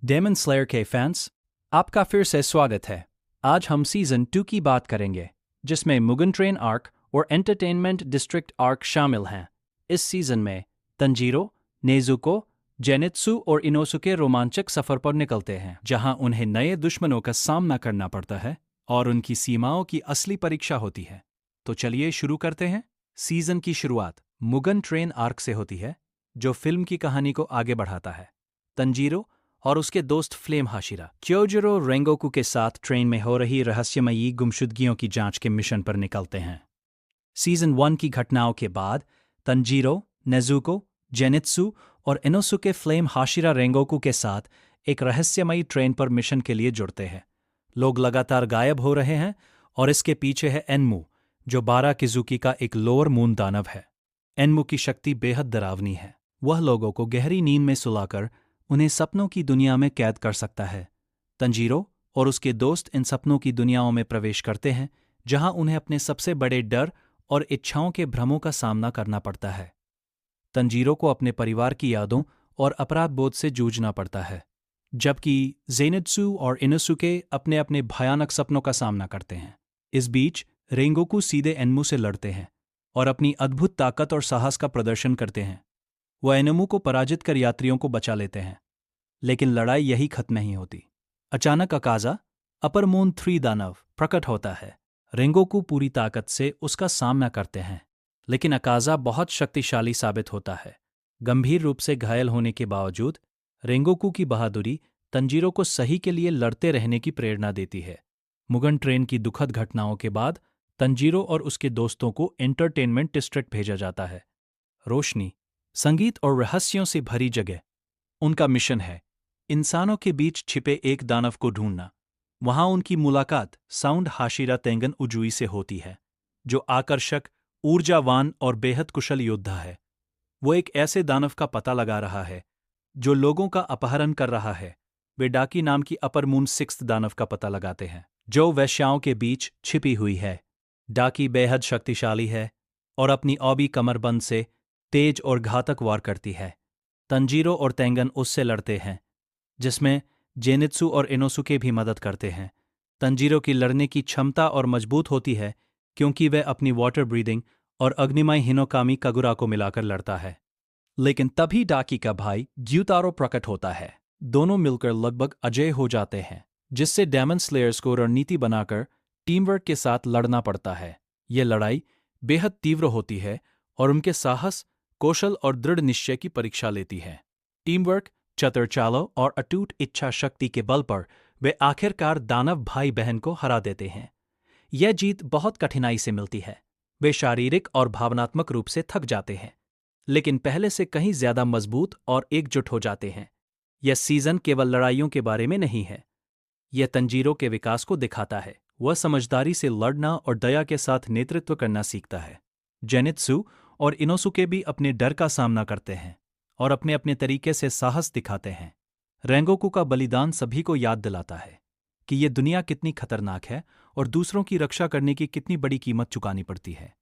Daemon slayer के fans, आपका फिर से स्वागत है। आज हम सीजन 2 की बात करेंगे, जिसमें मुगन ट्रेन आर्क और एंटरटेनमेंट डिस्ट्रिक्ट आर्क शामिल हैं। इस सीजन में तंजीरो, नेजुको, जेनित्सु और इनोसुके रोमांचक सफर पर निकलते हैं, जहां उन्हें नए दुश्मनों का सामना करना पड़ता है और उनकी सीमाओं की असली परीक्षा होती है। तो चलिए शुरू करते हैं। सीजन की शुरुआत मुगन ट्रेन आर्क से होती है, जो फिल्म की कहानी को आगे बढ़ाता है। तंजीरो और उसके दोस्त फ्लेम हाशिरा क्योजिरो रेंगोकू के साथ ट्रेन में हो रही रहस्यमयी गुमशुदगियों की जांच के मिशन पर निकलते हैं। सीजन 1 की घटनाओं के बाद तंजीरो, नेजुको, जेनित्सु और इनोसुके फ्लेम हाशिरा रेंगोकू के साथ एक रहस्यमयी ट्रेन पर मिशन के लिए जुड़ते हैं। लोग लगातार गायब हो रहे हैं और इसके पीछे है एनमू, जो 12 किजुकी का एक लोअर मून दानव है। एनमू की शक्ति बेहद डरावनी है। वह लोगों को गहरी नींद में सुलाकर उन्हें सपनों की दुनिया में कैद कर सकता है। तंजीरो और उसके दोस्त इन सपनों की दुनियाओं में प्रवेश करते हैं, जहां उन्हें अपने सबसे बड़े डर और इच्छाओं के भ्रमों का सामना करना पड़ता है। तंजीरो को अपने परिवार की यादों और अपराध बोध से जूझना पड़ता है, जबकि जेनित्सु और इनोसुके अपने अपने भयानक सपनों का सामना करते हैं। इस बीच रेंगोकू सीधे एनमू से लड़ते हैं और अपनी अद्भुत ताकत और साहस का प्रदर्शन करते हैं। वह एनमू को पराजित कर यात्रियों को बचा लेते हैं, लेकिन लड़ाई यही खत्म नहीं होती। अचानक अकाजा, अपर मून 3 दानव, प्रकट होता है। रेंगोकू पूरी ताकत से उसका सामना करते हैं, लेकिन अकाजा बहुत शक्तिशाली साबित होता है। गंभीर रूप से घायल होने के बावजूद रेंगोकू की बहादुरी तंजीरो को सही के लिए लड़ते रहने की प्रेरणा देती है। मुगन ट्रेन की दुखद घटनाओं के बाद तंजीरो और उसके दोस्तों को एंटरटेनमेंट डिस्ट्रिक्ट भेजा जाता है। रोशनी, संगीत और रहस्यों से भरी जगह उनका मिशन है। इंसानों के बीच छिपे एक दानव को ढूंढना। वहां उनकी मुलाकात साउंड हाशिरा तेंगन उजुई से होती है, जो आकर्षक, ऊर्जावान और बेहद कुशल योद्धा है। वो एक ऐसे दानव का पता लगा रहा है जो लोगों का अपहरण कर रहा है। वे डाकी नाम की अपर मून 6 दानव का पता लगाते हैं, जो वैश्याओं के बीच छिपी हुई है। डाकी बेहद शक्तिशाली है और अपनी औबी कमरबंद से तेज और घातक वार करती है। तंजीरो और तेंगन उससे लड़ते हैं, जिसमें जेनित्सु और इनोसुके भी मदद करते हैं। तंजीरो की लड़ने की क्षमता और मजबूत होती है क्योंकि वह अपनी वाटर ब्रीदिंग और अग्निमय हिनोकामी कगुरा को मिलाकर लड़ता है। लेकिन तभी डाकी का भाई ग्यूतारो प्रकट होता है। दोनों मिलकर लगभग अजेय हो जाते हैं, जिससे डेमन स्लेयर्स को रणनीति बनाकर टीमवर्क के साथ लड़ना पड़ता है। यह लड़ाई बेहद तीव्र होती है और उनके साहस, कौशल और दृढ़ निश्चय की परीक्षा लेती है। टीमवर्क, चतुर चालों और अटूट इच्छा शक्ति के बल पर वे आखिरकार दानव भाई बहन को हरा देते हैं। यह जीत बहुत कठिनाई से मिलती है। वे शारीरिक और भावनात्मक रूप से थक जाते हैं, लेकिन पहले से कहीं ज्यादा मजबूत और एकजुट हो जाते हैं। यह सीजन केवल लड़ाइयों के बारे में नहीं है। यह तंजीरो के विकास को दिखाता है। वह समझदारी से लड़ना और दया के साथ नेतृत्व करना सीखता है। जेनित्सु और इनोसुके भी अपने डर का सामना करते हैं और अपने अपने तरीके से साहस दिखाते हैं। रेंगोकू का बलिदान सभी को याद दिलाता है कि ये दुनिया कितनी खतरनाक है और दूसरों की रक्षा करने की कितनी बड़ी कीमत चुकानी पड़ती है।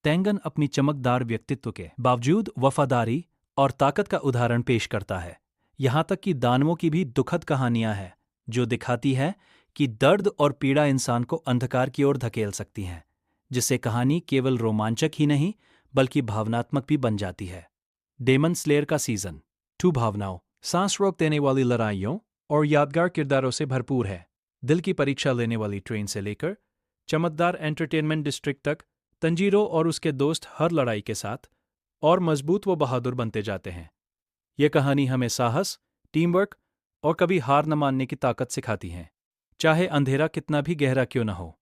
तेंगन अपनी चमकदार व्यक्तित्व के बावजूद वफादारी और ताकत का उदाहरण पेश करता है। यहाँ तक कि दानवों की भी दुखद कहानियां हैं, जो दिखाती है कि दर्द और पीड़ा इंसान को अंधकार की ओर धकेल सकती हैं, जिससे कहानी केवल रोमांचक ही नहीं बल्कि भावनात्मक भी बन जाती है। डेमन स्लेयर का सीजन 2 भावनाओं, सांस रोक देने वाली लड़ाइयों और यादगार किरदारों से भरपूर है। दिल की परीक्षा लेने वाली ट्रेन से लेकर चमकदार एंटरटेनमेंट डिस्ट्रिक्ट तक, तंजीरो और उसके दोस्त हर लड़ाई के साथ और मजबूत व बहादुर बनते जाते हैं। यह कहानी हमें साहस, टीमवर्क और कभी हार न मानने की ताकत सिखाती है, चाहे अंधेरा कितना भी गहरा क्यों न हो।